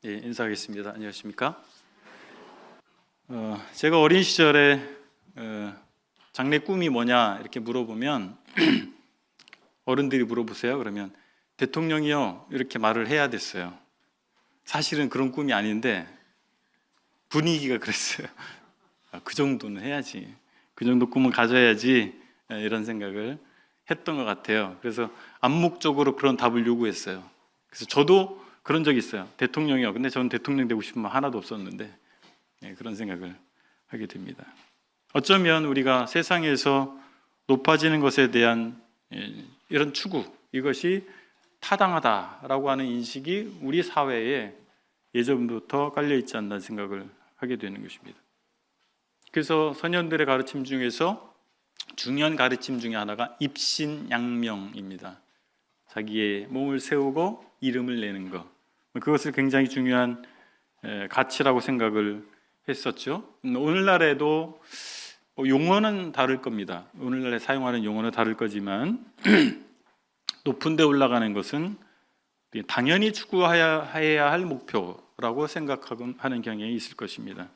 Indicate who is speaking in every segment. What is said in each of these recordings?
Speaker 1: 예, 인사하겠습니다. 안녕하십니까? 제가 어린 시절에 장래 꿈이 뭐냐 이렇게 물어보면 어른들이 물어보세요. 그러면 대통령이요 이렇게 말을 해야 됐어요. 사실은 그런 꿈이 아닌데 분위기가 그랬어요. 그 정도는 해야지, 그 정도 꿈은 가져야지, 이런 생각을 했던 것 같아요. 그래서 암묵적으로 그런 답을 요구했어요. 그래서 저도 그런 적이 있어요. 대통령이요. 근데 저는 대통령 되고 싶은 마음 하나도 없었는데 그런 생각을 하게 됩니다. 어쩌면 우리가 세상에서 높아지는 것에 대한 이런 추구, 이것이 타당하다라고 하는 인식이 우리 사회에 예전부터 깔려 있지 않나 생각을 하게 되는 것입니다. 그래서 선현들의 가르침 중에서 중요한 가르침 중에 하나가 입신양명입니다. 자기의 몸을 세우고 이름을 내는 것, 그것을 굉장히 중요한 가치라고 생각을 했었죠. 오늘날에도 용어는 다를 겁니다. 오늘날에 사용하는 용어는 다를 거지만 높은 데 올라가는 것은 당연히 추구해야 할 목표라고 생각하는 경향이 있을 것입니다.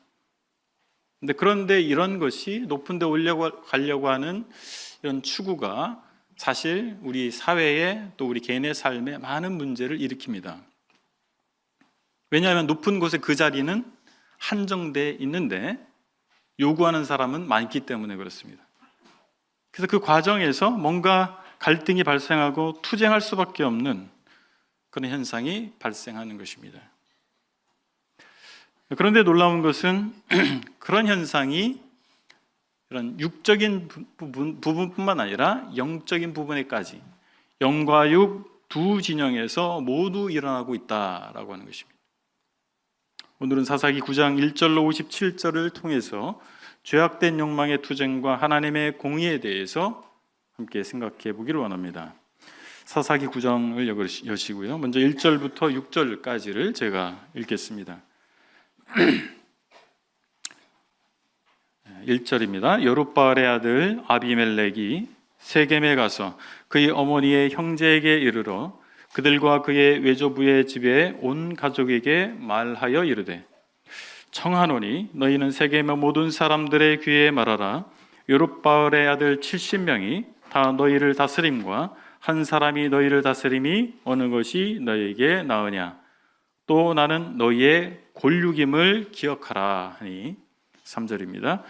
Speaker 1: 그런데 이런 것이 높은 데 올라가려고 하는 이런 추구가 사실 우리 사회에 또 우리 개인의 삶에 많은 문제를 일으킵니다. 왜냐하면 높은 곳에 그 자리는 한정돼 있는데 요구하는 사람은 많기 때문에 그렇습니다. 그래서 그 과정에서 뭔가 갈등이 발생하고 투쟁할 수밖에 없는 그런 현상이 발생하는 것입니다. 그런데 놀라운 것은 그런 현상이 이런 육적인 부분뿐만 아니라 영적인 부분에까지, 영과 육 두 진영에서 모두 일어나고 있다라고 하는 것입니다. 오늘은 사사기 9장 1절로 57절을 통해서 죄악된 욕망의 투쟁과 하나님의 공의에 대해서 함께 생각해 보기를 원합니다. 사사기 9장을 여시고요. 먼저 1절부터 6절까지를 제가 읽겠습니다. 1절입니다. 여룹바알의 아들 아비멜렉이 세겜에 가서 그의 어머니의 형제에게 이르러 그들과 그의 외조부의 집에 온 가족에게 말하여 이르되, 청하노니 너희는 세겜의 모든 사람들의 귀에 말하라. 여룹바알의 아들 70명이 다 너희를 다스림과 한 사람이 너희를 다스림이 어느 것이 너희에게 나으냐. 또 나는 너희의 골육임을 기억하라 하니. 3절입니다.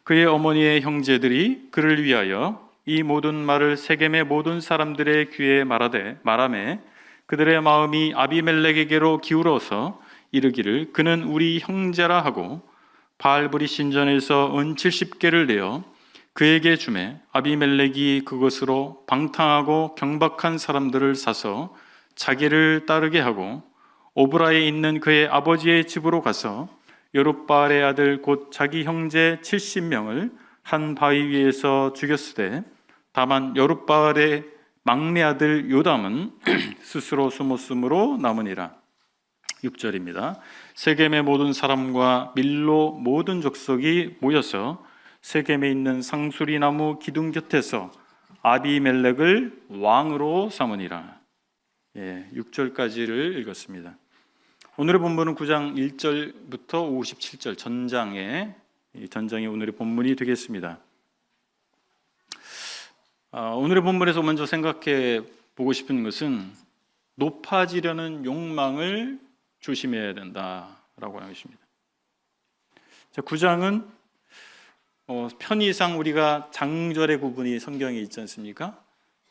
Speaker 1: 그의 어머니의 형제들이 그를 위하여 이 모든 말을 세겜의 모든 사람들의 귀에 말하매 그들의 마음이 아비멜렉에게로 기울어서 이르기를 그는 우리 형제라 하고 바알브리 신전에서 은 70개를 내어 그에게 주매 아비멜렉이 그것으로 방탕하고 경박한 사람들을 사서 자기를 따르게 하고 오브라에 있는 그의 아버지의 집으로 가서 여룹바알의 아들 곧 자기 형제 70명을 한 바위 위에서 죽였으되 다만 여룹바알의 막내 아들 요담은 스스로 숨었으므로 남으니라. 6절입니다. 세겜의 모든 사람과 밀로 모든 족속이 모여서 세겜에 있는 상수리 나무 기둥 곁에서 아비멜렉을 왕으로 삼으니라. 6절까지를 읽었습니다. 오늘의 본문은 9장 1절부터 57절 전장이 오늘의 본문이 되겠습니다. 오늘의 본문에서 먼저 생각해 보고 싶은 것은 높아지려는 욕망을 조심해야 된다라고 하는 것입니다. 9장은 편의상 우리가 장절의 구분이 성경에 있지 않습니까?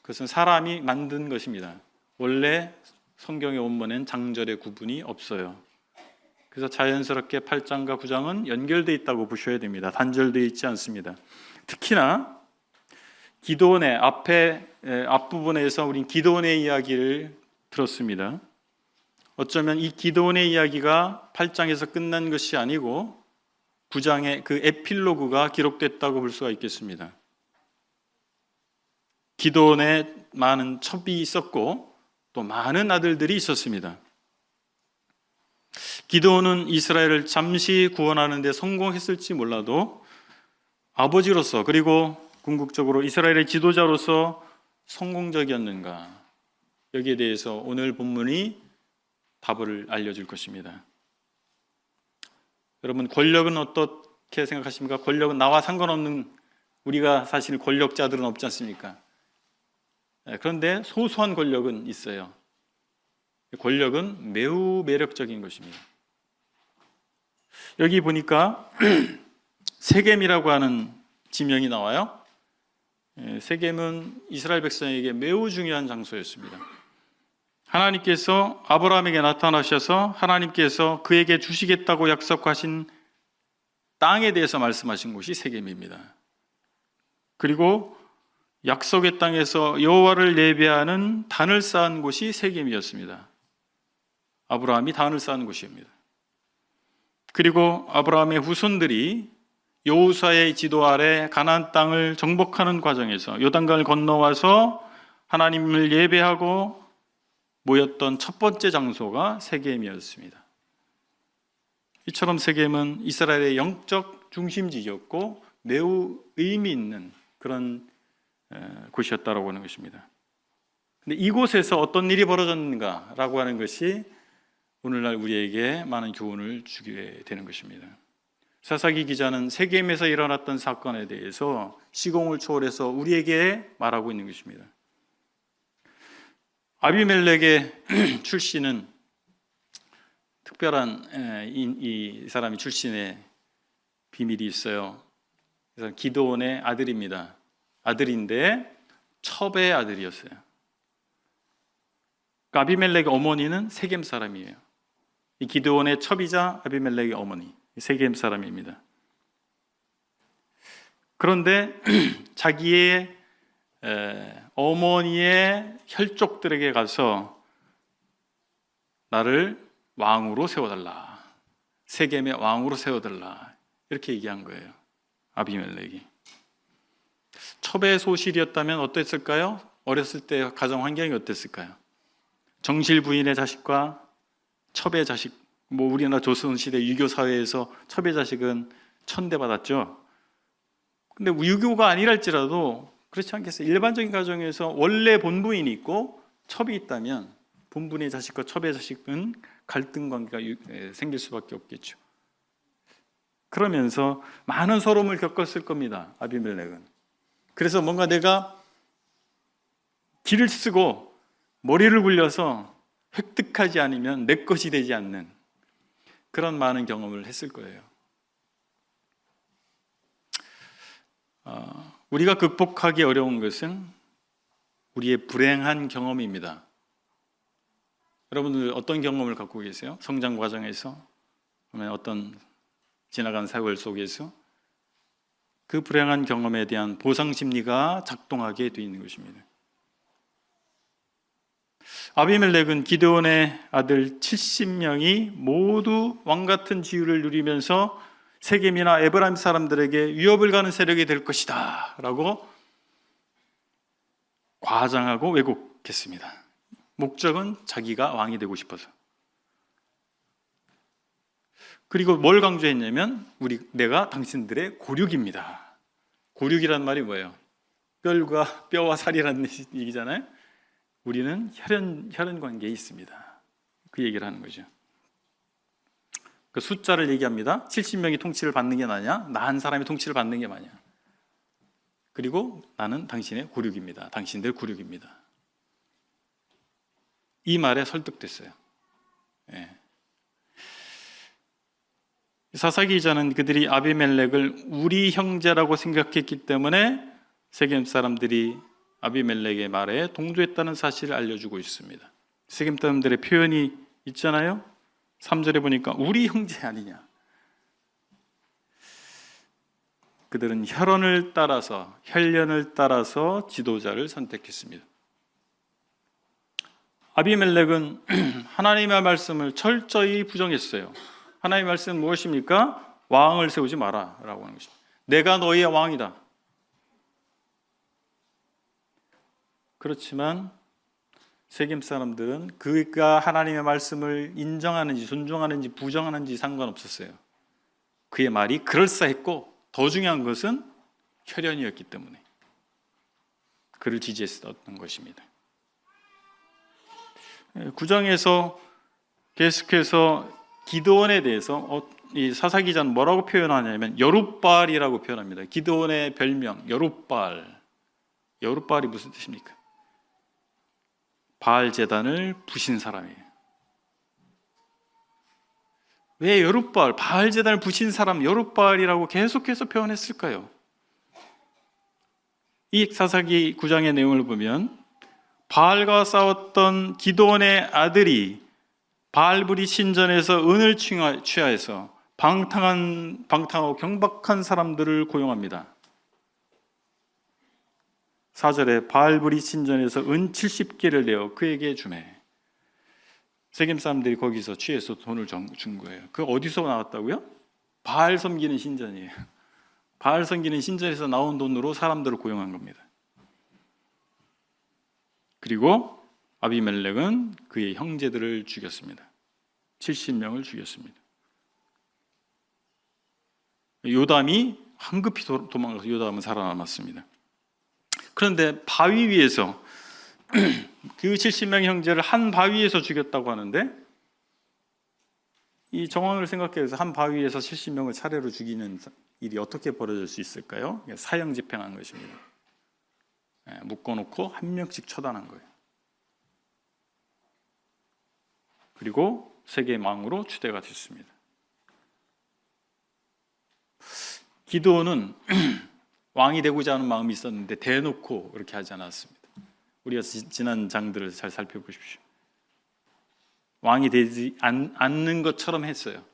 Speaker 1: 그것은 사람이 만든 것입니다. 원래 성경의 원문엔 장절의 구분이 없어요. 그래서 자연스럽게 8장과 9장은 연결되어 있다고 보셔야 됩니다. 단절되어 있지 않습니다. 특히나 기드온의 앞부분에서 우린 기드온의 이야기를 들었습니다. 어쩌면 이 기드온의 이야기가 8장에서 끝난 것이 아니고 9장의 그 에필로그가 기록됐다고 볼 수가 있겠습니다. 기드온에 많은 첩이 있었고 또 많은 아들들이 있었습니다. 기드온은 이스라엘을 잠시 구원하는 데 성공했을지 몰라도 아버지로서 그리고 궁극적으로 이스라엘의 지도자로서 성공적이었는가, 여기에 대해서 오늘 본문이 답을 알려줄 것입니다. 여러분, 권력은 어떻게 생각하십니까? 권력은 나와 상관없는, 우리가 사실 권력자들은 없지 않습니까? 그런데 소소한 권력은 있어요. 권력은 매우 매력적인 것입니다. 여기 보니까 세겜이라고 하는 지명이 나와요. 세겜은 이스라엘 백성에게 매우 중요한 장소였습니다. 하나님께서 아브라함에게 나타나셔서 하나님께서 그에게 주시겠다고 약속하신 땅에 대해서 말씀하신 곳이 세겜입니다. 그리고 약속의 땅에서 여호와를 예배하는 단을 쌓은 곳이 세겜이었습니다. 아브라함이 단을 쌓은 곳입니다. 그리고 아브라함의 후손들이 여호수아의 지도 아래 가나안 땅을 정복하는 과정에서 요단강을 건너와서 하나님을 예배하고 모였던 첫 번째 장소가 세겜이었습니다. 이처럼 세겜은 이스라엘의 영적 중심지였고 매우 의미 있는 그런 곳이었다고 하는 것입니다. 근데 이곳에서 어떤 일이 벌어졌는가라고 하는 것이 오늘날 우리에게 많은 교훈을 주게 되는 것입니다. 사사기 기자는 세겜에서 일어났던 사건에 대해서 시공을 초월해서 우리에게 말하고 있는 것입니다. 아비멜렉의 출신은 특별한 이 사람이 출신의 비밀이 있어요. 그래서 기드온의 아들입니다. 아들인데 첩의 아들이었어요. 아비멜렉의 어머니는 세겜 사람이에요. 이 기드온의 첩이자 아비멜렉의 어머니, 세겜 사람입니다. 그런데 자기의 어머니의 혈족들에게 가서 나를 왕으로 세워달라, 세겜의 왕으로 세워달라, 이렇게 얘기한 거예요. 아비멜렉이. 첩의 소실이었다면 어땠을까요? 어렸을 때 가정 환경이 어땠을까요? 정실 부인의 자식과 첩의 자식, 우리나라 조선시대 유교 사회에서 첩의 자식은 천대받았죠. 근데 유교가 아니랄지라도 그렇지 않겠어요? 일반적인 가정에서 원래 본부인이 있고 첩이 있다면 본분의 자식과 첩의 자식은 갈등 관계가 생길 수밖에 없겠죠. 그러면서 많은 서러움을 겪었을 겁니다. 아비멜렉은. 그래서 뭔가 내가 길을 쓰고 머리를 굴려서 획득하지 않으면 내 것이 되지 않는 그런 많은 경험을 했을 거예요. 우리가 극복하기 어려운 것은 우리의 불행한 경험입니다. 여러분들 어떤 경험을 갖고 계세요? 성장 과정에서, 어떤 지나간 세월 속에서 그 불행한 경험에 대한 보상 심리가 작동하게 되어 있는 것입니다. 아비멜렉은 기드온의 아들 70명이 모두 왕같은 지위를 누리면서 세겜이나 에브라임 사람들에게 위협을 가는 세력이 될 것이다 라고 과장하고 왜곡했습니다. 목적은 자기가 왕이 되고 싶어서. 그리고 뭘 강조했냐면 내가 당신들의 고륙입니다. 고륙이란 말이 뭐예요? 뼈와 살이라는 얘기잖아요. 우리는 혈연 관계에 있습니다. 그 얘기를 하는 거죠. 그 숫자를 얘기합니다. 70명이 통치를 받는 게 나냐? 나 한 사람이 통치를 받는 게 나냐? 그리고 나는 당신의 고륙입니다. 당신들 고륙입니다. 이 말에 설득됐어요. 예. 사사기 기자는 그들이 아비멜렉을 우리 형제라고 생각했기 때문에 세겜 사람들이 아비멜렉의 말에 동조했다는 사실을 알려주고 있습니다. 세겜 사람들의 표현이 있잖아요. 3절에 보니까 우리 형제 아니냐. 그들은 혈연을 따라서 지도자를 선택했습니다. 아비멜렉은 하나님의 말씀을 철저히 부정했어요. 하나님의 말씀은 무엇입니까? 왕을 세우지 마라 라고 하는 것입니다. 내가 너희의 왕이다. 그렇지만 세겜 사람들은 그가 하나님의 말씀을 인정하는지 존중하는지 부정하는지 상관없었어요. 그의 말이 그럴싸했고 더 중요한 것은 혈연이었기 때문에 그를 지지했었던 것입니다. 9장에서 계속해서 기드온에 대해서 이 사사기자는 뭐라고 표현하냐면 여룻바알이라고 표현합니다. 기드온의 별명 여룻바알. 여룻바알이 무슨 뜻입니까? 바알 제단을 부신 사람이에요. 왜 여룻바알, 바알 제단을 부신 사람 여룻바알이라고 계속해서 표현했을까요? 이 사사기 9장의 내용을 보면 바알과 싸웠던 기드온의 아들이 바알브리 신전에서 은을 취하해서 방탕하고 경박한 사람들을 고용합니다. 4절에 바알브리 신전에서 은 70개를 내어 그에게 주매. 세겜 사람들이 거기서 취해서 돈을 준 거예요. 그 어디서 나왔다고요? 바알 섬기는 신전이에요. 바알 섬기는 신전에서 나온 돈으로 사람들을 고용한 겁니다. 그리고 아비멜렉은 그의 형제들을 죽였습니다. 70명을 죽였습니다. 요담이 황급히 도망가서 요담은 살아남았습니다. 그런데 바위 위에서 그 70명 형제를 한 바위에서 죽였다고 하는데, 이 정황을 생각해서 한 바위에서 70명을 차례로 죽이는 일이 어떻게 벌어질 수 있을까요? 사형 집행한 것입니다. 묶어놓고 한 명씩 처단한 거예요. 그리고 세계의 왕으로 추대가 됐습니다. 기드온은 왕이 되고자 하는 마음이 있었는데 대놓고 그렇게 하지 않았습니다. 우리가 지난 장들을 잘 살펴보십시오. 왕이 되지 않는 것처럼 했어요.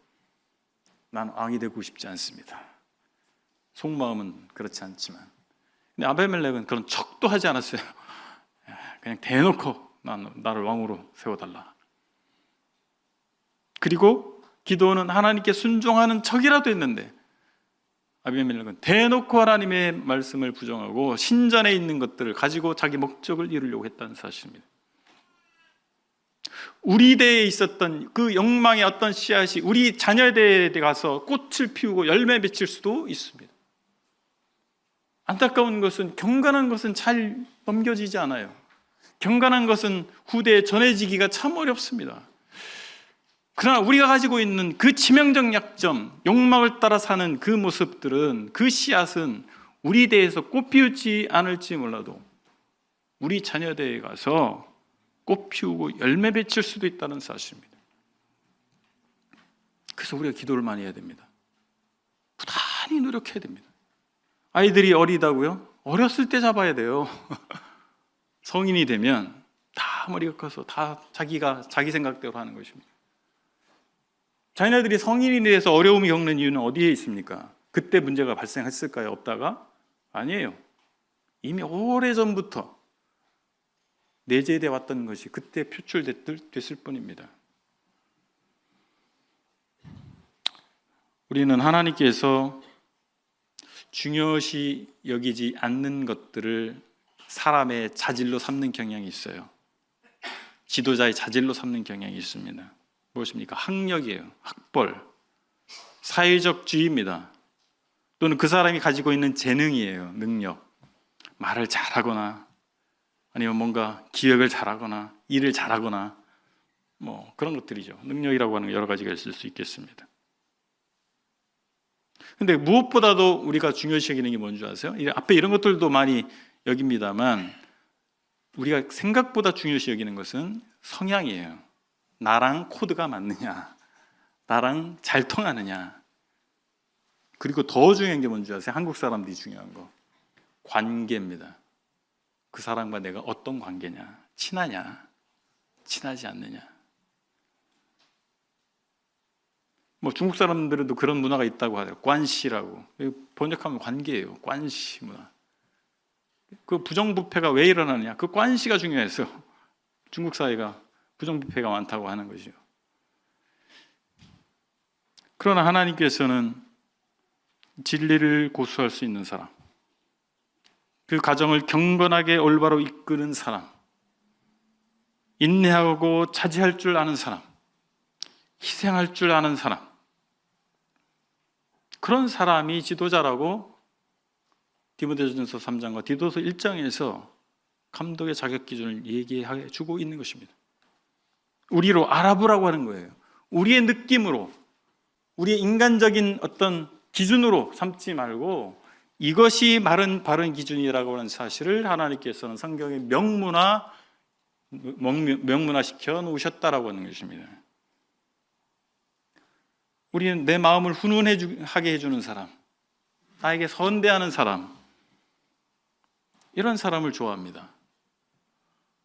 Speaker 1: 난 왕이 되고 싶지 않습니다. 속마음은 그렇지 않지만. 근데 아비멜렉은 그런 척도 하지 않았어요. 그냥 대놓고 나를 왕으로 세워달라. 그리고 기드온은 하나님께 순종하는 척이라도 했는데 아비멜렉은 대놓고 하나님의 말씀을 부정하고 신전에 있는 것들을 가지고 자기 목적을 이루려고 했다는 사실입니다. 우리 대에 있었던 그 욕망의 어떤 씨앗이 우리 자녀대에 가서 꽃을 피우고 열매 맺힐 수도 있습니다. 안타까운 것은 경건한 것은 잘 넘겨지지 않아요. 경건한 것은 후대에 전해지기가 참 어렵습니다. 그러나 우리가 가지고 있는 그 치명적 약점, 욕망을 따라 사는 그 모습들은, 그 씨앗은 우리 대에서 꽃 피우지 않을지 몰라도 우리 자녀대에 가서 꽃 피우고 열매 맺힐 수도 있다는 사실입니다. 그래서 우리가 기도를 많이 해야 됩니다. 부단히 노력해야 됩니다. 아이들이 어리다고요? 어렸을 때 잡아야 돼요. 성인이 되면 다 머리가 커서 다 자기 생각대로 하는 것입니다. 자녀들이 성인이 돼서 어려움이 겪는 이유는 어디에 있습니까? 그때 문제가 발생했을까요? 없다가? 아니에요. 이미 오래전부터 내재돼 왔던 것이 그때 표출됐을 뿐입니다. 우리는 하나님께서 중요시 여기지 않는 것들을 사람의 자질로 삼는 경향이 있어요. 지도자의 자질로 삼는 경향이 있습니다. 무엇입니까? 학력이에요. 학벌, 사회적 지위입니다. 또는 그 사람이 가지고 있는 재능이에요. 능력, 말을 잘하거나 아니면 뭔가 기획을 잘하거나 일을 잘하거나 뭐 그런 것들이죠. 능력이라고 하는 여러 가지가 있을 수 있겠습니다. 근데 무엇보다도 우리가 중요시 여기는 게 뭔지 아세요? 앞에 이런 것들도 많이 여깁니다만 우리가 생각보다 중요시 여기는 것은 성향이에요. 나랑 코드가 맞느냐, 나랑 잘 통하느냐. 그리고 더 중요한 게 뭔지 아세요? 한국 사람들이 중요한 거, 관계입니다. 그 사람과 내가 어떤 관계냐, 친하냐, 친하지 않느냐. 뭐 중국 사람들도 그런 문화가 있다고 하죠. 관시라고. 번역하면 관계예요. 관시 문화. 그 부정부패가 왜 일어나느냐? 그 관시가 중요해서 중국 사회가 부정부패가 많다고 하는 것이죠. 그러나 하나님께서는 진리를 고수할 수 있는 사람, 그 가정을 경건하게 올바로 이끄는 사람, 인내하고 자제할 줄 아는 사람, 희생할 줄 아는 사람, 그런 사람이 지도자라고 디모데전서 3장과 디도서 1장에서 감독의 자격 기준을 얘기해 주고 있는 것입니다. 우리로 알아보라고 하는 거예요. 우리의 느낌으로, 우리의 인간적인 어떤 기준으로 삼지 말고 이것이 바른 기준이라고 하는 사실을 하나님께서는 성경에 명문화시켜 놓으셨다라고 하는 것입니다. 우리는 내 마음을 훈훈하게 해주는 사람, 나에게 선대하는 사람, 이런 사람을 좋아합니다.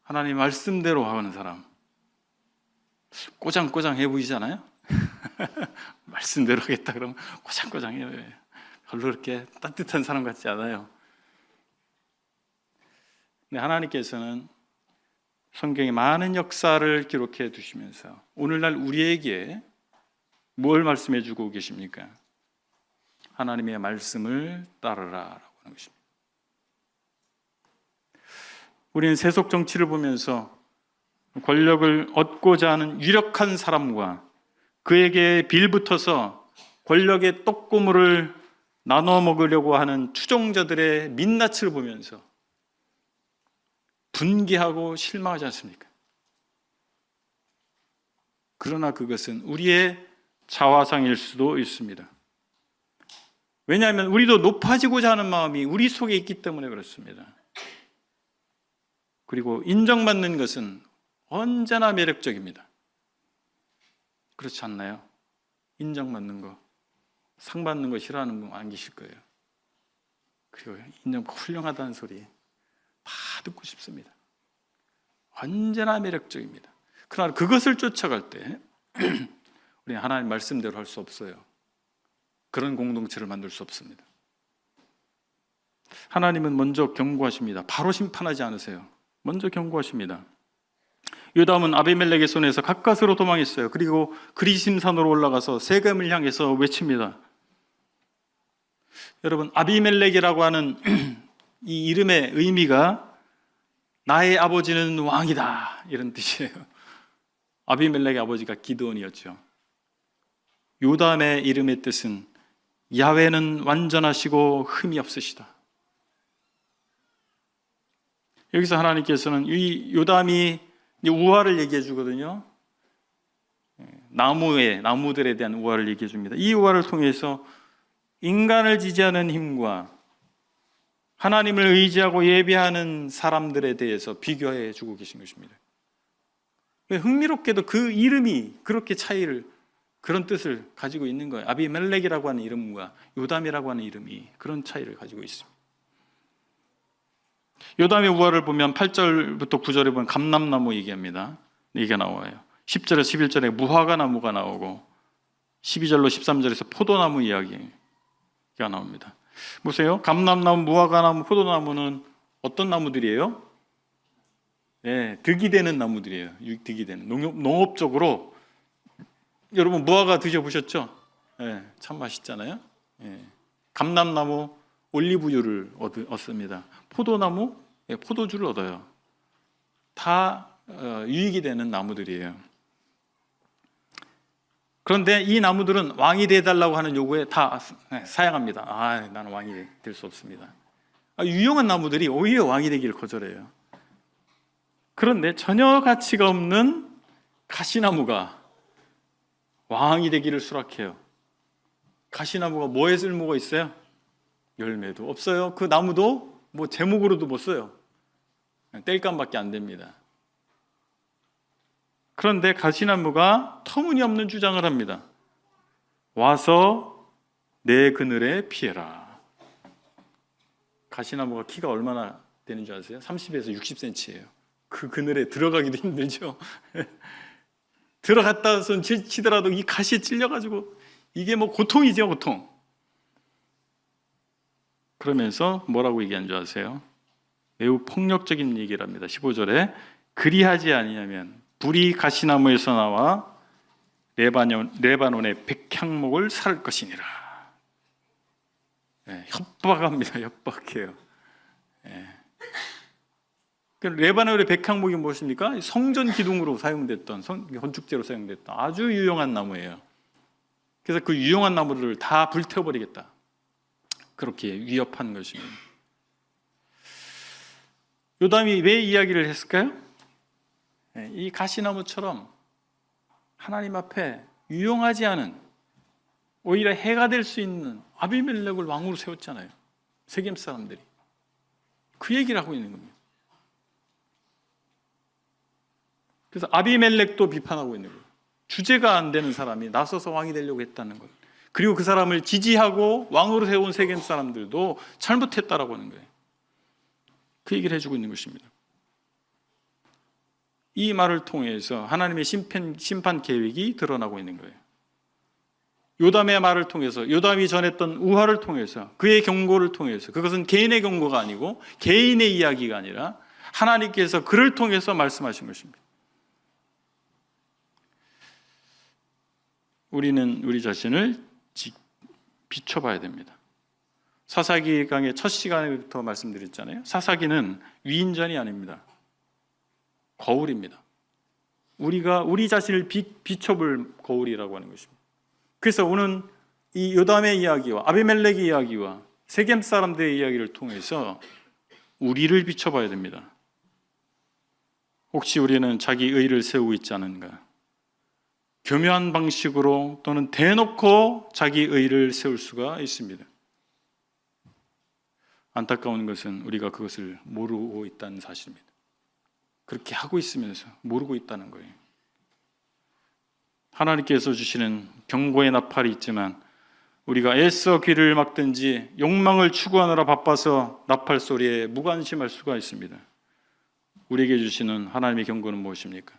Speaker 1: 하나님 말씀대로 하는 사람. 꼬장꼬장해 보이잖아요. 말씀대로 하겠다 그러면 꼬장꼬장해요. 별로 그렇게 따뜻한 사람 같지 않아요. 근데 하나님께서는 성경에 많은 역사를 기록해 두시면서 오늘날 우리에게 뭘 말씀해 주고 계십니까? 하나님의 말씀을 따르라라고 하는 것입니다. 우리는 세속 정치를 보면서 권력을 얻고자 하는 유력한 사람과 그에게 빌붙어서 권력의 떡고물을 나눠 먹으려고 하는 추종자들의 민낯을 보면서 분개하고 실망하지 않습니까? 그러나 그것은 우리의 자화상일 수도 있습니다. 왜냐하면 우리도 높아지고자 하는 마음이 우리 속에 있기 때문에 그렇습니다. 그리고 인정받는 것은 언제나 매력적입니다. 그렇지 않나요? 인정받는 거, 상 받는 거 싫어하는 분 안 계실 거예요. 그리고 인정받고 훌륭하다는 소리 다 듣고 싶습니다. 언제나 매력적입니다. 그러나 그것을 쫓아갈 때 우리는 하나님 말씀대로 할 수 없어요. 그런 공동체를 만들 수 없습니다. 하나님은 먼저 경고하십니다. 바로 심판하지 않으세요. 먼저 경고하십니다. 요담은 아비멜렉의 손에서 가까스로 도망했어요. 그리고 그리심산으로 올라가서 세겜을 향해서 외칩니다. 여러분, 아비멜렉이라고 하는 이 이름의 의미가 나의 아버지는 왕이다 이런 뜻이에요. 아비멜렉의 아버지가 기드온이었죠. 요담의 이름의 뜻은 야훼는 완전하시고 흠이 없으시다. 여기서 하나님께서는 이 요담이 우화를 얘기해 주거든요. 나무들에 대한 우화를 얘기해 줍니다. 이 우화를 통해서 인간을 지지하는 힘과 하나님을 의지하고 예배하는 사람들에 대해서 비교해 주고 계신 것입니다. 흥미롭게도 그 이름이 그렇게 그런 뜻을 가지고 있는 거예요. 아비멜렉이라고 하는 이름과 요담이라고 하는 이름이 그런 차이를 가지고 있습니다. 요담의 우화를 보면 8절부터 9절에 보면 감람나무 얘기합니다. 얘기가 나와요. 10절에서 11절에 무화과 나무가 나오고 12절로 13절에서 포도나무 이야기가 나옵니다. 보세요. 감람나무, 무화과나무, 포도나무는 어떤 나무들이에요? 네, 득이 되는 나무들이에요. 득이 되는 농업적으로. 여러분 무화과 드셔보셨죠? 네, 참 맛있잖아요. 네. 감람나무 올리브유를 얻습니다. 포도나무 포도주를 얻어요. 다 유익이 되는 나무들이에요. 그런데 이 나무들은 왕이 되어달라고 하는 요구에 다 사양합니다. 나는 왕이 될 수 없습니다. 유용한 나무들이 오히려 왕이 되기를 거절해요. 그런데 전혀 가치가 없는 가시나무가 왕이 되기를 수락해요. 가시나무가 뭐에 쓸모가 있어요? 열매도 없어요. 그 나무도 제목으로도 못 써요. 땔감밖에 안 됩니다. 그런데 가시나무가 터무니없는 주장을 합니다. 와서 내 그늘에 피해라. 가시나무가 키가 얼마나 되는 줄 아세요? 30에서 60cm예요. 그 그늘에 들어가기도 힘들죠. 들어갔다 손 치더라도 이 가시에 찔려가지고 이게 고통이죠, 고통. 그러면서 뭐라고 얘기한 줄 아세요? 매우 폭력적인 얘기를 합니다. 15절에 그리하지 아니하면 불이 가시나무에서 나와 레바논의 백향목을 살 것이니라. 협박합니다. 협박해요. 레바논의 백향목이 무엇입니까? 성전 기둥으로 사용됐던 건축재로 사용됐던 아주 유용한 나무예요. 그래서 그 유용한 나무를 다 불태워버리겠다. 그렇게 위협한 것입니다. 요담이 왜 이야기를 했을까요? 이 가시나무처럼 하나님 앞에 유용하지 않은 오히려 해가 될 수 있는 아비멜렉을 왕으로 세웠잖아요. 세겜 사람들이. 그 얘기를 하고 있는 겁니다. 그래서 아비멜렉도 비판하고 있는 거예요. 주제가 안 되는 사람이 나서서 왕이 되려고 했다는 것. 그리고 그 사람을 지지하고 왕으로 세운 세겜 사람들도 잘못했다라고 하는 거예요. 그 얘기를 해주고 있는 것입니다. 이 말을 통해서 하나님의 심판 계획이 드러나고 있는 거예요. 요담의 말을 통해서, 요담이 전했던 우화를 통해서, 그의 경고를 통해서, 그것은 개인의 경고가 아니고 개인의 이야기가 아니라 하나님께서 그를 통해서 말씀하신 것입니다. 우리는 우리 자신을 비춰봐야 됩니다. 사사기 강의 첫 시간부터 말씀드렸잖아요. 사사기는 위인전이 아닙니다. 거울입니다. 우리가 우리 자신을 비춰볼 거울이라고 하는 것입니다. 그래서 오늘 이 요담의 이야기와 아비멜렉의 이야기와 세겜 사람들의 이야기를 통해서 우리를 비춰봐야 됩니다. 혹시 우리는 자기 의를 세우고 있지 않은가? 교묘한 방식으로 또는 대놓고 자기 의를 세울 수가 있습니다. 안타까운 것은 우리가 그것을 모르고 있다는 사실입니다. 그렇게 하고 있으면서 모르고 있다는 거예요. 하나님께서 주시는 경고의 나팔이 있지만 우리가 애써 귀를 막든지 욕망을 추구하느라 바빠서 나팔 소리에 무관심할 수가 있습니다. 우리에게 주시는 하나님의 경고는 무엇입니까?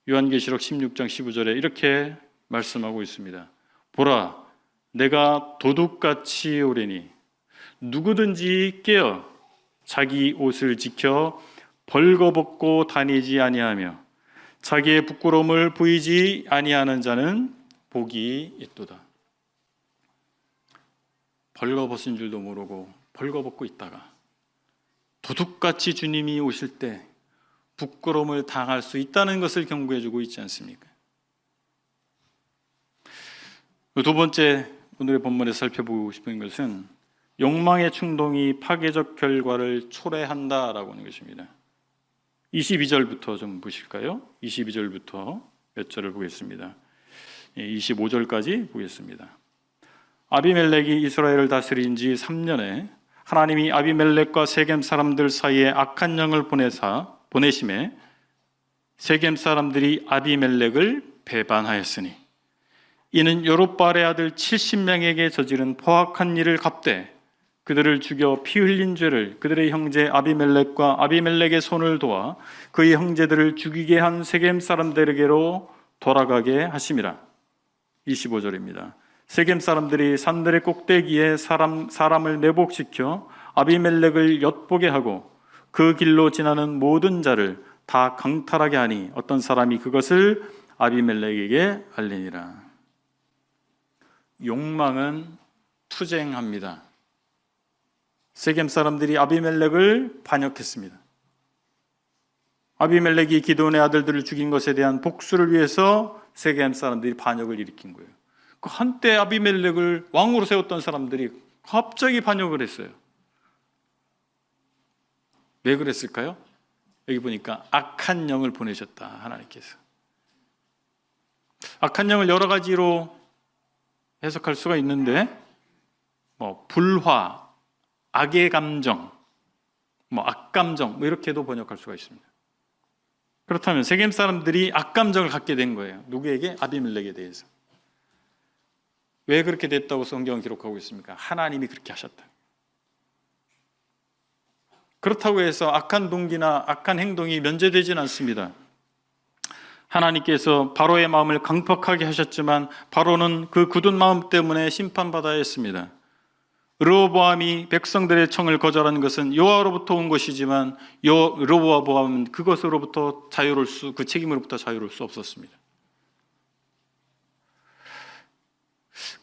Speaker 1: 요한계시록 16장 15절에 이렇게 말씀하고 있습니다. 보라, 내가 도둑같이 오리니 누구든지 깨어 자기 옷을 지켜 벌거벗고 다니지 아니하며 자기의 부끄러움을 보이지 아니하는 자는 복이 있도다. 벌거벗은 줄도 모르고 벌거벗고 있다가 도둑같이 주님이 오실 때 부끄러움을 당할 수 있다는 것을 경고해주고 있지 않습니까? 두 번째 오늘의 본문에서 살펴보고 싶은 것은 욕망의 충동이 파괴적 결과를 초래한다라고 하는 것입니다. 22절부터 좀 보실까요? 22절부터 몇 절을 보겠습니다. 25절까지 보겠습니다. 아비멜렉이 이스라엘을 다스린 지 3년에 하나님이 아비멜렉과 세겜 사람들 사이에 악한 영을 보내심에 세겜 사람들이 아비멜렉을 배반하였으니 이는 여룹바알의 아들 70명에게 저지른 포악한 일을 갚되 그들을 죽여 피 흘린 죄를 그들의 형제 아비멜렉과 아비멜렉의 손을 도와 그의 형제들을 죽이게 한 세겜 사람들에게로 돌아가게 하심이라. 25절입니다. 세겜 사람들이 산들의 꼭대기에 사람을 매복시켜 아비멜렉을 엿보게 하고 그 길로 지나는 모든 자를 다 강탈하게 하니 어떤 사람이 그것을 아비멜렉에게 알리니라. 욕망은 투쟁합니다. 세겜 사람들이 아비멜렉을 반역했습니다. 아비멜렉이 기드온의 아들들을 죽인 것에 대한 복수를 위해서 세겜 사람들이 반역을 일으킨 거예요. 그 한때 아비멜렉을 왕으로 세웠던 사람들이 갑자기 반역을 했어요. 왜 그랬을까요? 여기 보니까 악한 영을 보내셨다, 하나님께서. 악한 영을 여러 가지로 해석할 수가 있는데 불화, 악의 감정, 악감정 이렇게도 번역할 수가 있습니다. 그렇다면 세겜 사람들이 악감정을 갖게 된 거예요. 누구에게? 아비멜렉에 대해서. 왜 그렇게 됐다고 성경은 기록하고 있습니까? 하나님이 그렇게 하셨다. 그렇다고 해서 악한 동기나 악한 행동이 면제되지는 않습니다. 하나님께서 바로의 마음을 강팍하게 하셨지만 바로는 그 굳은 마음 때문에 심판받아야 했습니다. 르호보암이 백성들의 청을 거절한 것은 여호와로부터 온 것이지만 르호보암은 그것으로부터 그 책임으로부터 자유로울 수 없었습니다.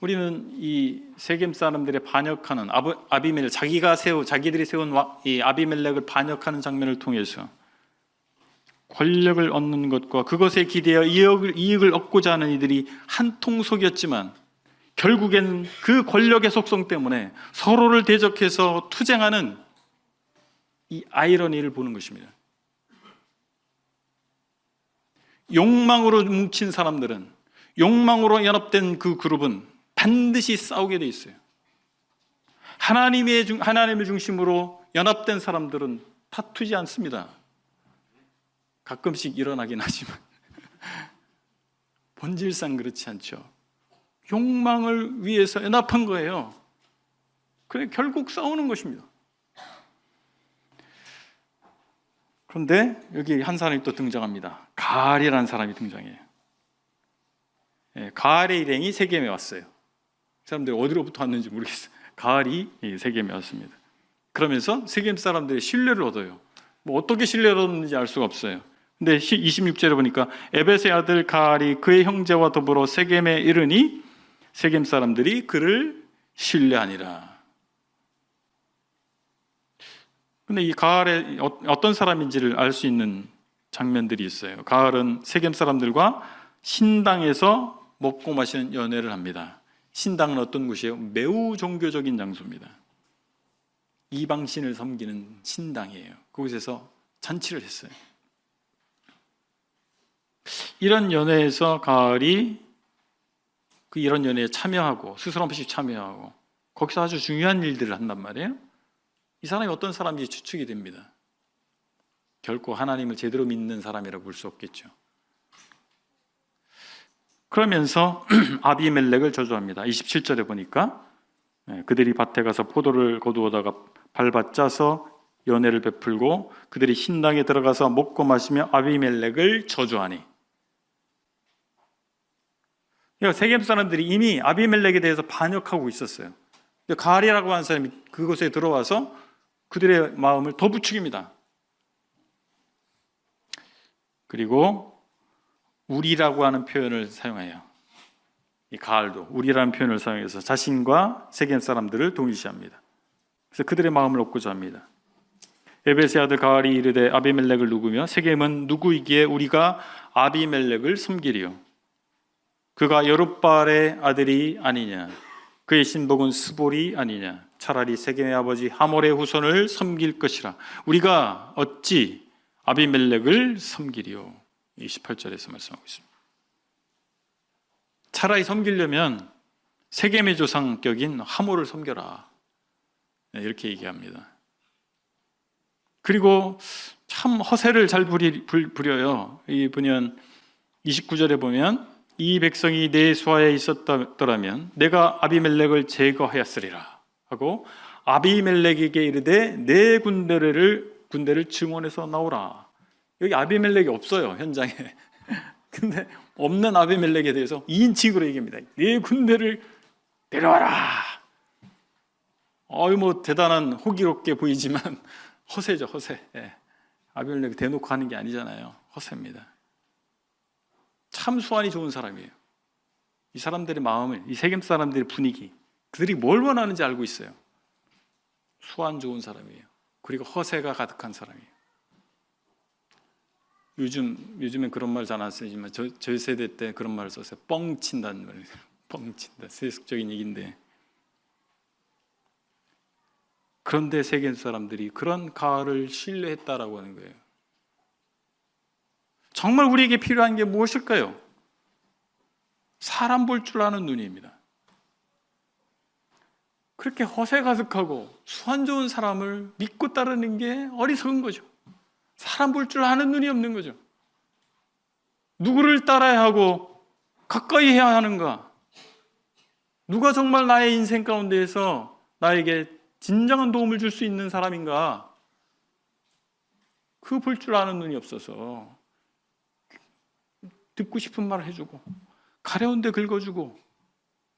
Speaker 1: 우리는 이 세겜 사람들의 반역하는 아비멜렉, 자기들이 세운 이 아비멜렉을 반역하는 장면을 통해서 권력을 얻는 것과 그것에 기대어 이익을 얻고자 하는 이들이 한통속이었지만 결국엔 그 권력의 속성 때문에 서로를 대적해서 투쟁하는 이 아이러니를 보는 것입니다. 욕망으로 뭉친 사람들은, 욕망으로 연합된 그 그룹은 반드시 싸우게 돼 있어요. 하나님을 중심으로 연합된 사람들은 다투지 않습니다. 가끔씩 일어나긴 하지만 본질상 그렇지 않죠. 욕망을 위해서 연합한 거예요. 그래 결국 싸우는 것입니다. 그런데 여기 한 사람이 또 등장합니다. 가알이라는 사람이 등장해요. 가알의 일행이 세겜에 왔어요. 사람들이 어디로부터 왔는지 모르겠어요. 가알이 세겜에 왔습니다. 그러면서 세겜 사람들의 신뢰를 얻어요. 뭐 어떻게 신뢰를 얻는지 알 수가 없어요. 근데 26절에 보니까 에벳의 아들 가알이 그의 형제와 더불어 세겜에 이르니 세겜 사람들이 그를 신뢰하니라. 근데 이 가알이 어떤 사람인지를 알 수 있는 장면들이 있어요. 가알은 세겜 사람들과 신당에서 먹고 마시는 연회를 합니다. 신당은 어떤 곳이에요? 매우 종교적인 장소입니다. 이방신을 섬기는 신당이에요. 그곳에서 잔치를 했어요. 이런 연회에서 가알이 이런 연회에 참여하고 스스럼 없이 참여하고 거기서 아주 중요한 일들을 한단 말이에요. 이 사람이 어떤 사람인지 추측이 됩니다. 결코 하나님을 제대로 믿는 사람이라고 볼 수 없겠죠. 그러면서 아비멜렉을 저주합니다. 27절에 보니까 그들이 밭에 가서 포도를 거두어다가 밟아 짜서 연회를 베풀고 그들이 신당에 들어가서 먹고 마시며 아비멜렉을 저주하니. 그러니까 세겜 사람들이 이미 아비멜렉에 대해서 반역하고 있었어요. 가알이라고 하는 사람이 그곳에 들어와서 그들의 마음을 더 부추깁니다. 그리고 우리라고 하는 표현을 사용해요. 이 가알도 우리라는 표현을 사용해서 자신과 세겜 사람들을 동일시합니다. 그래서 그들의 마음을 얻고자 합니다. 에벳의 아들 가알이 이르되 아비멜렉을 누구며 세겜은 누구이기에 우리가 아비멜렉을 섬기리요. 그가 여룹바알의 아들이 아니냐. 그의 신복은 스볼이 아니냐. 차라리 세겜의 아버지 하몰의 후손을 섬길 것이라. 우리가 어찌 아비멜렉을 섬기리요. 28절에서 말씀하고 있습니다. 차라리 섬기려면 세겜의 조상격인 하몰을 섬겨라. 이렇게 얘기합니다. 그리고 참 허세를 잘 부려요. 이 보면 29절에 보면 이 백성이 내 수하에 있었더라면 내가 아비멜렉을 제거하였으리라 하고 아비멜렉에게 이르되 내 군대를 증원해서 나오라. 여기 아비멜렉이 없어요, 현장에. 근데 없는 아비멜렉에 대해서 2인칭으로 얘기합니다. 내 군대를 데려와라. 뭐 대단한 호기롭게 보이지만 허세죠, 허세. 아비멜렉 대놓고 하는 게 아니잖아요. 허세입니다. 참 수완이 좋은 사람이에요. 이 사람들의 마음을, 이 세겜 사람들의 분위기, 그들이 뭘 원하는지 알고 있어요. 수완 좋은 사람이에요. 그리고 허세가 가득한 사람이에요. 요즘엔 그런 말 잘 안 쓰지만 저희 세대 때 그런 말을 썼어요. 뻥친다는 말이에요. 뻥친다. 세속적인 얘기인데. 그런데 세겜 사람들이 그런 가알을 신뢰했다라고 하는 거예요. 정말 우리에게 필요한 게 무엇일까요? 사람 볼 줄 아는 눈입니다. 그렇게 허세 가득하고 수완 좋은 사람을 믿고 따르는 게 어리석은 거죠. 사람 볼 줄 아는 눈이 없는 거죠. 누구를 따라야 하고 가까이 해야 하는가? 누가 정말 나의 인생 가운데에서 나에게 진정한 도움을 줄 수 있는 사람인가? 그 볼 줄 아는 눈이 없어서 듣고 싶은 말을 해주고 가려운 데 긁어주고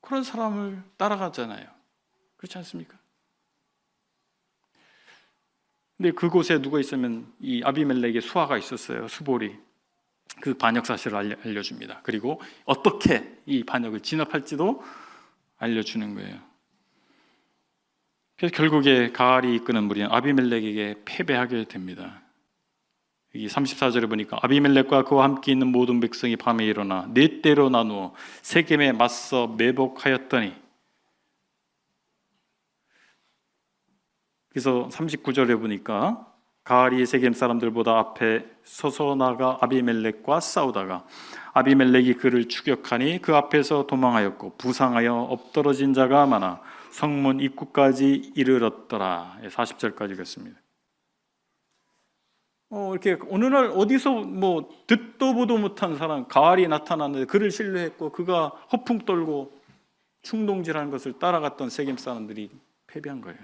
Speaker 1: 그런 사람을 따라가잖아요. 그렇지 않습니까? 근데 그곳에 누가 있으면 이 아비멜렉의 수하가 있었어요. 스볼이. 그 반역 사실을 알려줍니다. 그리고 어떻게 이 반역을 진압할지도 알려주는 거예요. 그래서 결국에 가알이 이끄는 무리는 아비멜렉에게 패배하게 됩니다. 여기 34절에 보니까 아비멜렉과 그와 함께 있는 모든 백성이 밤에 일어나 네 대로 나누어 세겜에 맞서 매복하였더니, 그래서 39절에 보니까 가알이 세겜 사람들보다 앞에 서서 나가 아비멜렉과 싸우다가 아비멜렉이 그를 추격하니 그 앞에서 도망하였고 부상하여 엎드러진 자가 많아 성문 입구까지 이르렀더라. 40절까지 읽었습니다. 이렇게 어느 날 어디서 뭐 듣도 보도 못한 사람 가알이 나타났는데 그를 신뢰했고 그가 허풍 떨고 충동질하는 것을 따라갔던 세겜 사람들이 패배한 거예요.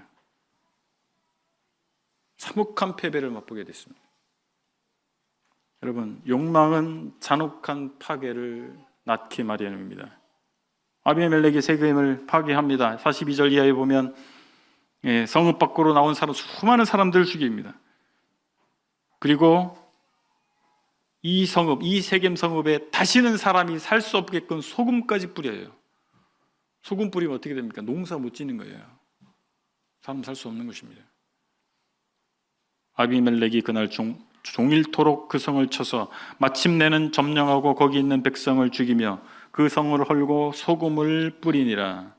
Speaker 1: 참혹한 패배를 맛보게 됐습니다. 여러분, 욕망은 잔혹한 파괴를 낳기 마련입니다. 아비멜렉이 세겜을 파괴합니다. 42절 이하에 보면 성읍 밖으로 나온 수많은 사람들을 죽입니다. 그리고 이 세겜 성읍에 다시는 사람이 살 수 없게끔 소금까지 뿌려요. 소금 뿌리면 어떻게 됩니까? 농사 못 짓는 거예요. 사람 살 수 없는 것입니다. 아비멜렉이 그날 종일토록 그 성을 쳐서 마침내는 점령하고 거기 있는 백성을 죽이며 그 성을 헐고 소금을 뿌리니라.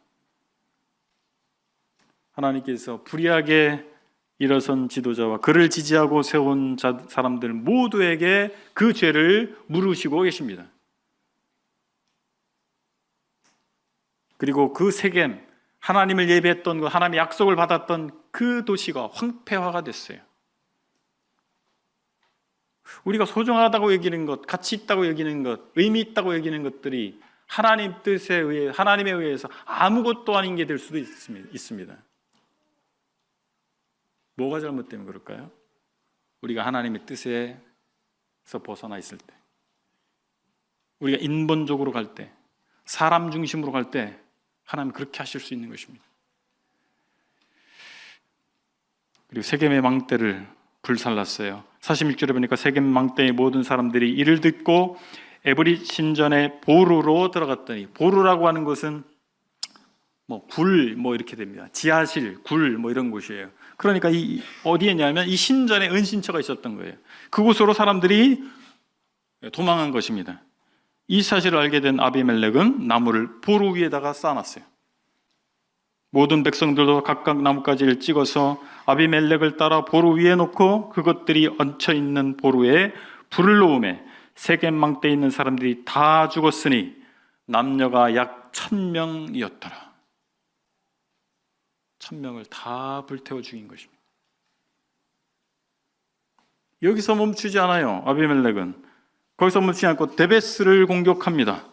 Speaker 1: 하나님께서 불의하게 일어선 지도자와 그를 지지하고 세운 사람들 모두에게 그 죄를 물으시고 계십니다. 그리고 그 세겜, 하나님을 예배했던 것, 하나님의 약속을 받았던 그 도시가 황폐화가 됐어요. 우리가 소중하다고 여기는 것, 가치 있다고 여기는 것, 의미 있다고 여기는 것들이 하나님 뜻에 의해, 하나님에 의해서 아무것도 아닌 게 될 수도 있습니다. 뭐가 잘못되면 그럴까요? 우리가 하나님의 뜻에서 벗어나 있을 때, 우리가 인본적으로 갈 때, 사람 중심으로 갈 때 하나님 그렇게 하실 수 있는 것입니다. 그리고 세겜의 망대를 불살랐어요. 46절에 보니까 세겜 망대의 모든 사람들이 이를 듣고 에브릿 신전의 보루로 들어갔더니, 보루라고 하는 것은 굴 이렇게 됩니다. 지하실, 굴 이런 곳이에요. 그러니까 어디에냐면 이 신전에 은신처가 있었던 거예요. 그곳으로 사람들이 도망한 것입니다. 이 사실을 알게 된 아비멜렉은 나무를 보루 위에다가 쌓아놨어요. 모든 백성들도 각각 나뭇가지를 찍어서 아비멜렉을 따라 보루 위에 놓고 그것들이 얹혀있는 보루에 불을 놓으매 세겜 망대에 있는 사람들이 다 죽었으니 남녀가 약 1000명이었더라. 1000명을 다 불태워 죽인 것입니다. 여기서 멈추지 않아요. 아비멜렉은 거기서 멈추지 않고 데베스를 공격합니다.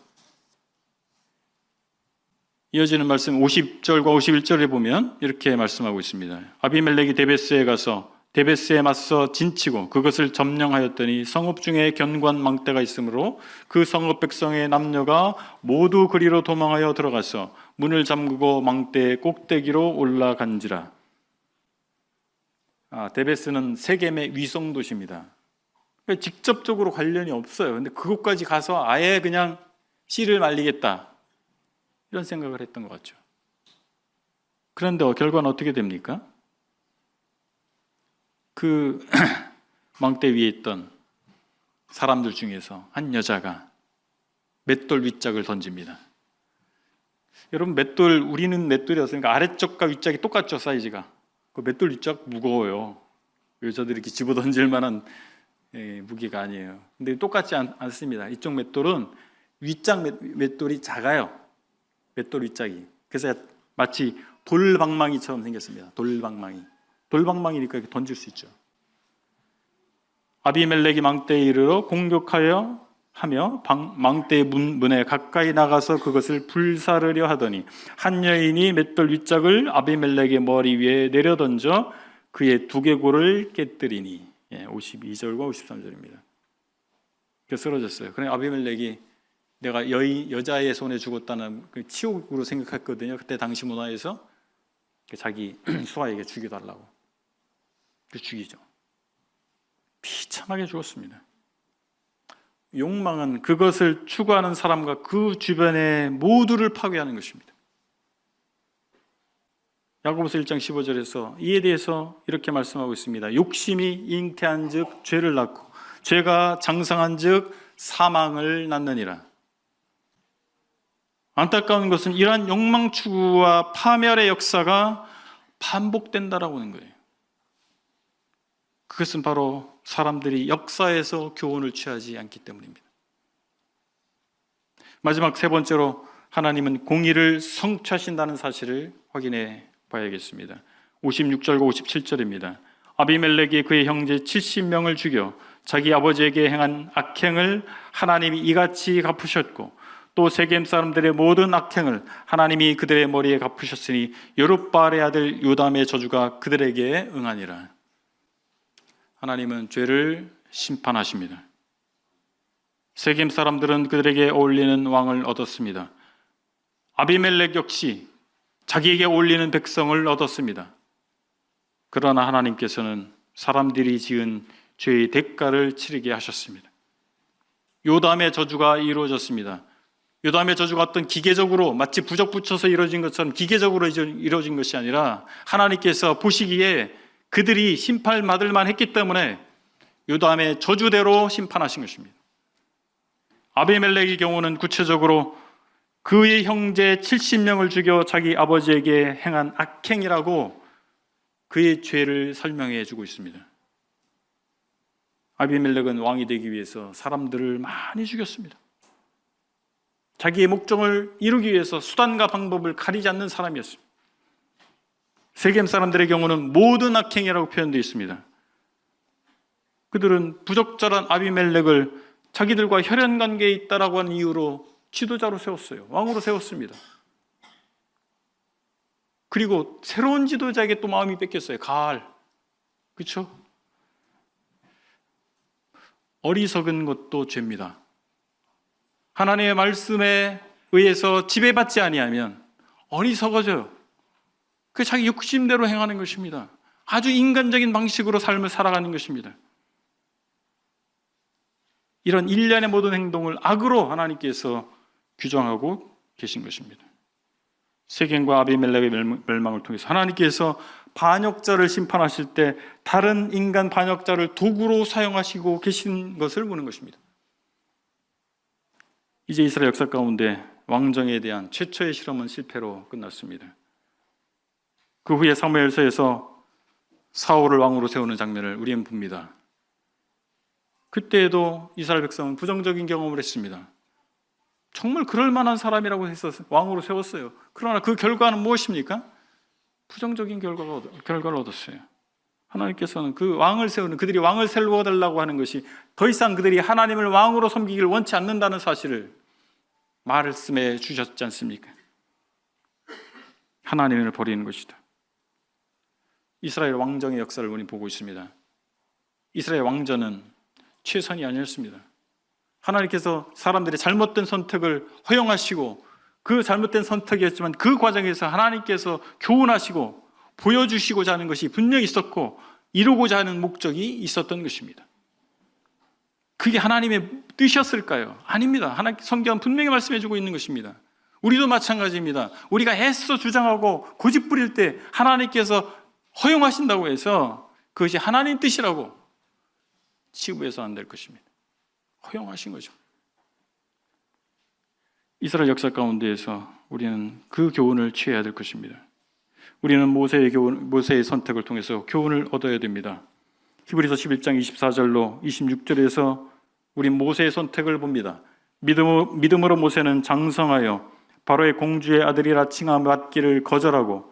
Speaker 1: 이어지는 말씀 50절과 51절에 보면 이렇게 말씀하고 있습니다. 아비멜렉이 데베스에 가서 데베스에 맞서 진치고 그것을 점령하였더니 성읍 중에 견관 망대가 있으므로 그 성읍 백성의 남녀가 모두 그리로 도망하여 들어가서 문을 잠그고 망대의 꼭대기로 올라간지라. 데베스는 세겜의 위성 도시입니다. 직접적으로 관련이 없어요. 근데 그곳까지 가서 아예 그냥 씨를 말리겠다 이런 생각을 했던 것 같죠. 그런데 결과는 어떻게 됩니까? 그 망대 위에 있던 사람들 중에서 한 여자가 맷돌 윗짝을 던집니다. 여러분, 우리는 맷돌이었으니까 아래쪽과 윗짝이 똑같죠, 사이즈가. 그 맷돌 윗짝 무거워요. 여자들이 이렇게 집어 던질 만한 무게가 아니에요. 근데 똑같지 않습니다. 이쪽 맷돌은 윗짝 맷돌이 작아요. 맷돌 윗짝이. 그래서 마치 돌방망이처럼 생겼습니다. 돌방망이니까 이렇게 던질 수 있죠. 아비멜렉이 망대에 이르러 공격하여 하며 망대의 문에 가까이 나가서 그것을 불사르려 하더니 한 여인이 맷돌 윗짝을 아비멜렉의 머리 위에 내려던져 그의 두개골을 깨뜨리니. 52절과 53절입니다. 그래서 쓰러졌어요. 그래 아비멜렉이 내가 여자의 손에 죽었다는 그 치욕으로 생각했거든요. 그때 당시 문화에서 자기 수하에게 죽여달라고. 그래서 죽이죠. 비참하게 죽었습니다. 욕망은 그것을 추구하는 사람과 그 주변의 모두를 파괴하는 것입니다. 야고보서 1장 15절에서 이에 대해서 이렇게 말씀하고 있습니다. 욕심이 잉태한 즉 죄를 낳고 죄가 장성한 즉 사망을 낳느니라. 안타까운 것은 이러한 욕망 추구와 파멸의 역사가 반복된다라고 하는 거예요. 그것은 바로 사람들이 역사에서 교훈을 취하지 않기 때문입니다. 마지막 세 번째로 하나님은 공의를 성취하신다는 사실을 확인해 봐야겠습니다. 56절과 57절입니다. 아비멜렉이 그의 형제 70명을 죽여 자기 아버지에게 행한 악행을 하나님이 이같이 갚으셨고 또 세겜 사람들의 모든 악행을 하나님이 그들의 머리에 갚으셨으니 여룻바알의 아들 요담의 저주가 그들에게 응하니라. 하나님은 죄를 심판하십니다. 세겜 사람들은 그들에게 어울리는 왕을 얻었습니다. 아비멜렉 역시 자기에게 어울리는 백성을 얻었습니다. 그러나 하나님께서는 사람들이 지은 죄의 대가를 치르게 하셨습니다. 요담의 저주가 이루어졌습니다. 요담의 저주가 어떤 기계적으로 마치 부적 붙여서 이루어진 것처럼 기계적으로 이루어진 것이 아니라 하나님께서 보시기에 그들이 심판받을 만했기 때문에 요담의 저주대로 심판하신 것입니다. 아비멜렉의 경우는 구체적으로 그의 형제 70명을 죽여 자기 아버지에게 행한 악행이라고 그의 죄를 설명해 주고 있습니다. 아비멜렉은 왕이 되기 위해서 사람들을 많이 죽였습니다. 자기의 목적을 이루기 위해서 수단과 방법을 가리지 않는 사람이었습니다. 세겜 사람들의 경우는 모든 악행이라고 표현되어 있습니다. 그들은 부적절한 아비멜렉을 자기들과 혈연 관계에 있다라고 하는 이유로 지도자로 세웠어요. 왕으로 세웠습니다. 그리고 새로운 지도자에게 또 마음이 뺏겼어요. 가알. 그렇죠? 어리석은 것도 죄입니다. 하나님의 말씀에 의해서 지배받지 아니하면 어리석어져요. 그 자기 욕심대로 행하는 것입니다. 아주 인간적인 방식으로 삶을 살아가는 것입니다. 이런 일련의 모든 행동을 악으로 하나님께서 규정하고 계신 것입니다. 세겜과 아비멜렉의 멸망을 통해서 하나님께서 반역자를 심판하실 때 다른 인간 반역자를 도구로 사용하시고 계신 것을 보는 것입니다. 이제 이스라엘 역사 가운데 왕정에 대한 최초의 실험은 실패로 끝났습니다. 그 후에 사무엘서에서 사울을 왕으로 세우는 장면을 우리는 봅니다. 그때에도 이스라엘 백성은 부정적인 경험을 했습니다. 정말 그럴 만한 사람이라고 해서 왕으로 세웠어요. 그러나 그 결과는 무엇입니까? 부정적인 결과를 얻었어요. 하나님께서는 그 왕을 세우는, 그들이 왕을 세워달라고 하는 것이 더 이상 그들이 하나님을 왕으로 섬기기를 원치 않는다는 사실을 말씀해 주셨지 않습니까? 하나님을 버리는 것이다. 이스라엘 왕정의 역사를 우리 보고 있습니다. 이스라엘 왕조는 최선이 아니었습니다. 하나님께서 사람들의 잘못된 선택을 허용하시고 그 잘못된 선택이었지만 그 과정에서 하나님께서 교훈하시고 보여주시고자 하는 것이 분명히 있었고 이루고자 하는 목적이 있었던 것입니다. 그게 하나님의 뜻이었을까요? 아닙니다. 성경은 분명히 말씀해주고 있는 것입니다. 우리도 마찬가지입니다. 우리가 애써 주장하고 고집 부릴 때 하나님께서 허용하신다고 해서 그것이 하나님 뜻이라고 치부해서 안 될 것입니다. 허용하신 거죠. 이스라엘 역사 가운데에서 우리는 그 교훈을 취해야 될 것입니다. 우리는 모세의 선택을 통해서 교훈을 얻어야 됩니다. 히브리서 11장 24절로 26절에서 우리 모세의 선택을 봅니다. 믿음으로 모세는 장성하여 바로의 공주의 아들이라 칭함받기를 거절하고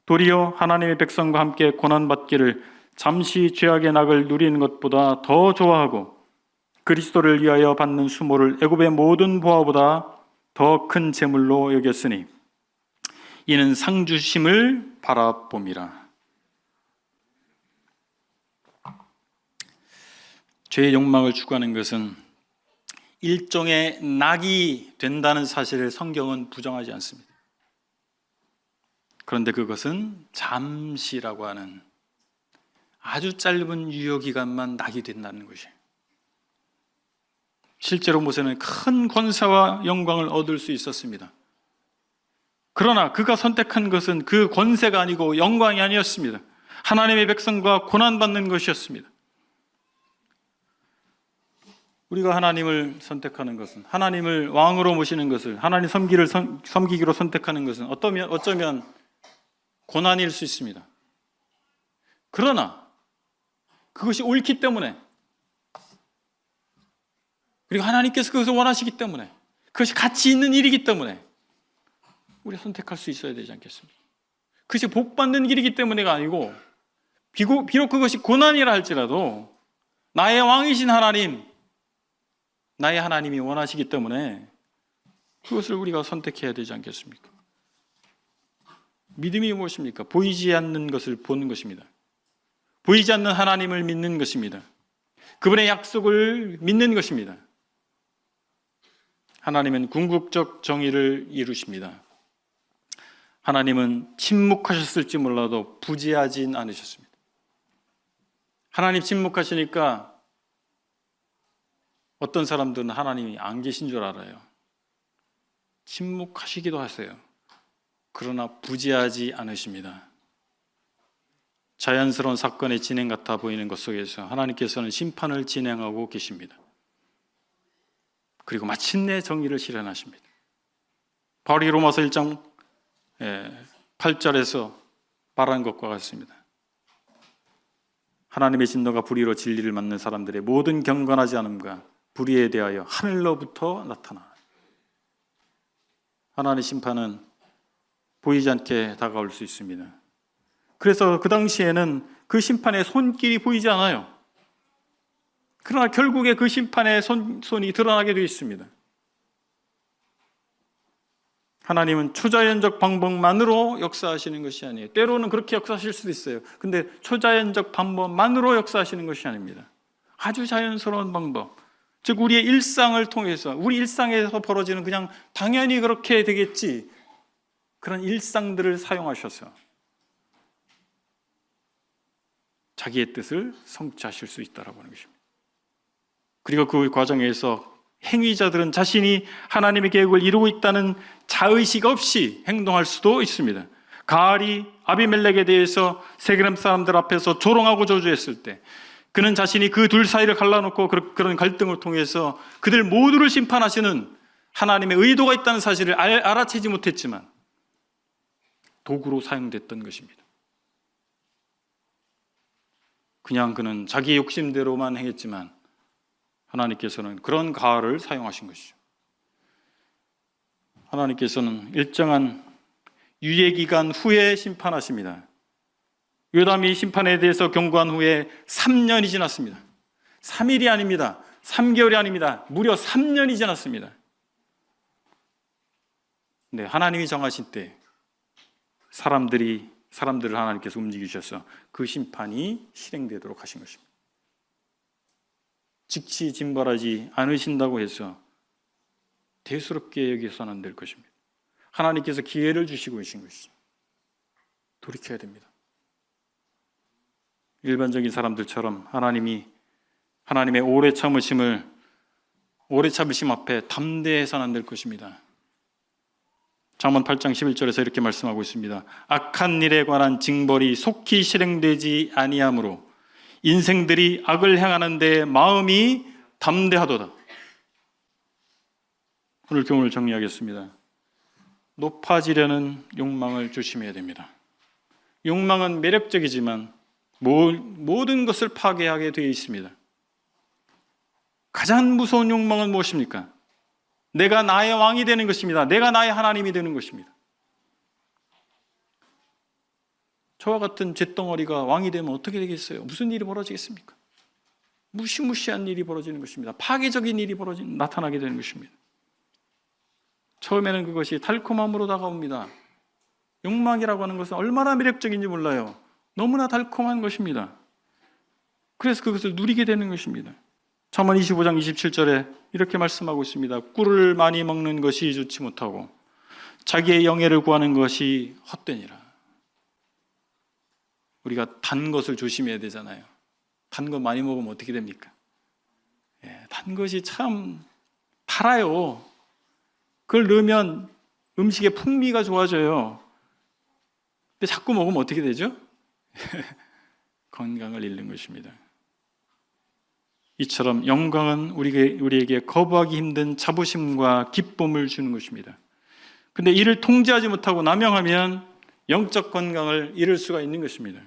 Speaker 1: 도리어 하나님의 백성과 함께 고난받기를 잠시 죄악의 낙을 누리는 것보다 더 좋아하고 그리스도를 위하여 받는 수모를 애굽의 모든 보화보다 더 큰 재물로 여겼으니 이는 상 주심을 바라봄이라. 죄의 욕망을 추구하는 것은 일종의 낙이 된다는 사실을 성경은 부정하지 않습니다. 그런데 그것은 잠시라고 하는 아주 짧은 유효기간만 낙이 된다는 것이에요. 실제로 모세는 큰 권세와 영광을 얻을 수 있었습니다. 그러나 그가 선택한 것은 그 권세가 아니고 영광이 아니었습니다. 하나님의 백성과 고난받는 것이었습니다. 우리가 하나님을 선택하는 것은, 하나님을 왕으로 모시는 것을, 하나님 섬기기로 선택하는 것은 어쩌면 고난일 수 있습니다. 그러나 그것이 옳기 때문에, 그리고 하나님께서 그것을 원하시기 때문에, 그것이 가치 있는 일이기 때문에 우리가 선택할 수 있어야 되지 않겠습니까? 그것이 복받는 길이기 때문에가 아니고, 비록 그것이 고난이라 할지라도 나의 왕이신 하나님, 나의 하나님이 원하시기 때문에 그것을 우리가 선택해야 되지 않겠습니까? 믿음이 무엇입니까? 보이지 않는 것을 보는 것입니다. 보이지 않는 하나님을 믿는 것입니다. 그분의 약속을 믿는 것입니다. 하나님은 궁극적 정의를 이루십니다. 하나님은 침묵하셨을지 몰라도 부재하진 않으셨습니다. 하나님 침묵하시니까 어떤 사람들은 하나님이 안 계신 줄 알아요. 침묵하시기도 하세요. 그러나 부재하지 않으십니다. 자연스러운 사건의 진행 같아 보이는 것 속에서 하나님께서는 심판을 진행하고 계십니다. 그리고 마침내 정의를 실현하십니다. 바울이 로마서 1장 8절에서 말한 것과 같습니다. 하나님의 진노가 불의로 진리를 맞는 사람들의 모든 경건하지 않음과 불의에 대하여 하늘로부터 나타나. 하나님의 심판은 보이지 않게 다가올 수 있습니다. 그래서 그 당시에는 그 심판의 손길이 보이지 않아요. 그러나 결국에 그 심판의 손이 드러나게 되어 있습니다. 하나님은 초자연적 방법만으로 역사하시는 것이 아니에요. 때로는 그렇게 역사하실 수도 있어요. 근데 초자연적 방법만으로 역사하시는 것이 아닙니다. 아주 자연스러운 방법, 즉 우리의 일상을 통해서, 우리 일상에서 벌어지는 그냥 당연히 그렇게 되겠지, 그런 일상들을 사용하셔서 자기의 뜻을 성취하실 수 있다라고 하는 것입니다. 그리고 그 과정에서 행위자들은 자신이 하나님의 계획을 이루고 있다는 자의식 없이 행동할 수도 있습니다. 가알이 아비멜렉에 대해서 세겜 사람들 앞에서 조롱하고 저주했을 때 그는 자신이 그 둘 사이를 갈라놓고 그런 갈등을 통해서 그들 모두를 심판하시는 하나님의 의도가 있다는 사실을 알아채지 못했지만 도구로 사용됐던 것입니다. 그냥 그는 자기 욕심대로만 행했지만 하나님께서는 그런 가을을 사용하신 것이죠. 하나님께서는 일정한 유예기간 후에 심판하십니다. 요담이 심판에 대해서 경고한 후에 3년이 지났습니다. 3일이 아닙니다. 3개월이 아닙니다. 무려 3년이 지났습니다. 네, 하나님이 정하신 때 사람들을 하나님께서 움직이셔서 그 심판이 실행되도록 하신 것입니다. 즉시 징벌하지 않으신다고 해서 대수롭게 여기서는 안 될 것입니다. 하나님께서 기회를 주시고 계신 것이죠. 돌이켜야 됩니다. 일반적인 사람들처럼 하나님의 오래 참으심 앞에 담대해서는 안 될 것입니다. 잠언 8장 11절에서 이렇게 말씀하고 있습니다. 악한 일에 관한 징벌이 속히 실행되지 아니하므로 인생들이 악을 행하는 데 마음이 담대하도다. 오늘 교훈을 정리하겠습니다. 높아지려는 욕망을 조심해야 됩니다. 욕망은 매력적이지만 모든 것을 파괴하게 되어 있습니다. 가장 무서운 욕망은 무엇입니까? 내가 나의 왕이 되는 것입니다. 내가 나의 하나님이 되는 것입니다. 저와 같은 잿덩어리가 왕이 되면 어떻게 되겠어요? 무슨 일이 벌어지겠습니까? 무시무시한 일이 벌어지는 것입니다. 파괴적인 일이 나타나게 되는 것입니다. 처음에는 그것이 달콤함으로 다가옵니다. 욕망이라고 하는 것은 얼마나 매력적인지 몰라요. 너무나 달콤한 것입니다. 그래서 그것을 누리게 되는 것입니다. 잠언 25장 27절에 이렇게 말씀하고 있습니다. 꿀을 많이 먹는 것이 좋지 못하고 자기의 영예를 구하는 것이 헛되니라. 우리가 단 것을 조심해야 되잖아요. 단 것 많이 먹으면 어떻게 됩니까? 단 것이 참 달아요. 그걸 넣으면 음식의 풍미가 좋아져요. 근데 자꾸 먹으면 어떻게 되죠? 건강을 잃는 것입니다. 이처럼 영광은 우리에게 거부하기 힘든 자부심과 기쁨을 주는 것입니다. 근데 이를 통제하지 못하고 남용하면 영적 건강을 잃을 수가 있는 것입니다.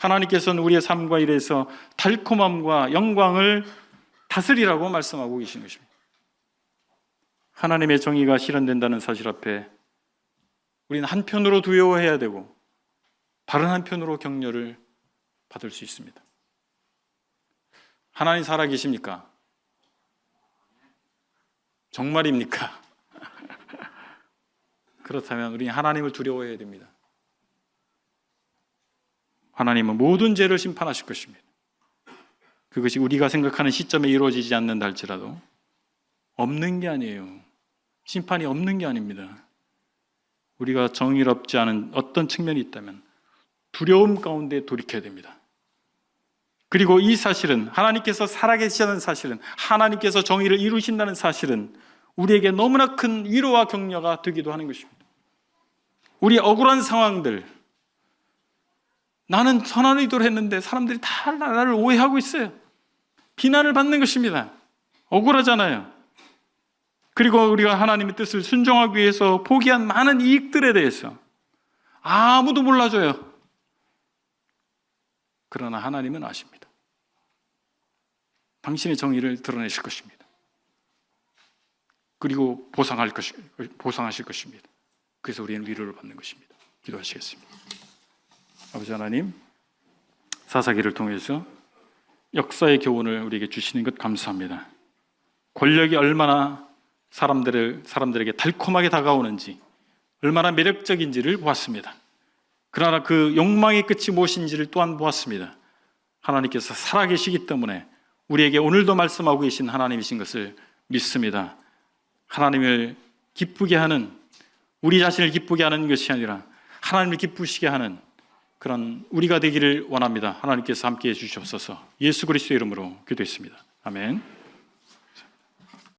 Speaker 1: 하나님께서는 우리의 삶과 일에서 달콤함과 영광을 다스리라고 말씀하고 계신 것입니다. 하나님의 정의가 실현된다는 사실 앞에 우리는 한편으로 두려워해야 되고 다른 한편으로 격려를 받을 수 있습니다. 하나님 살아계십니까? 정말입니까? 그렇다면 우리는 하나님을 두려워해야 됩니다. 하나님은 모든 죄를 심판하실 것입니다. 그것이 우리가 생각하는 시점에 이루어지지 않는다 할지라도 없는 게 아니에요. 심판이 없는 게 아닙니다. 우리가 정의롭지 않은 어떤 측면이 있다면 두려움 가운데 돌이켜야 됩니다. 그리고 이 사실은, 하나님께서 살아계시다는 사실은, 하나님께서 정의를 이루신다는 사실은 우리에게 너무나 큰 위로와 격려가 되기도 하는 것입니다. 우리 억울한 상황들, 나는 선한 의도를 했는데 사람들이 다 나를 오해하고 있어요. 비난을 받는 것입니다. 억울하잖아요. 그리고 우리가 하나님의 뜻을 순종하기 위해서 포기한 많은 이익들에 대해서 아무도 몰라줘요. 그러나 하나님은 아십니다. 당신의 정의를 드러내실 것입니다. 그리고 보상하실 것입니다. 그래서 우리는 위로를 받는 것입니다. 기도하시겠습니다. 아버지 하나님, 사사기를 통해서 역사의 교훈을 우리에게 주시는 것 감사합니다. 권력이 얼마나 사람들에게 달콤하게 다가오는지, 얼마나 매력적인지를 보았습니다. 그러나 그 욕망의 끝이 무엇인지를 또한 보았습니다. 하나님께서 살아계시기 때문에 우리에게 오늘도 말씀하고 계신 하나님이신 것을 믿습니다. 하나님을 기쁘게 하는, 우리 자신을 기쁘게 하는 것이 아니라 하나님을 기쁘시게 하는 그런 우리가 되기를 원합니다. 하나님께서 함께해 주시옵소서. 예수 그리스도의 이름으로 기도했습니다. 아멘.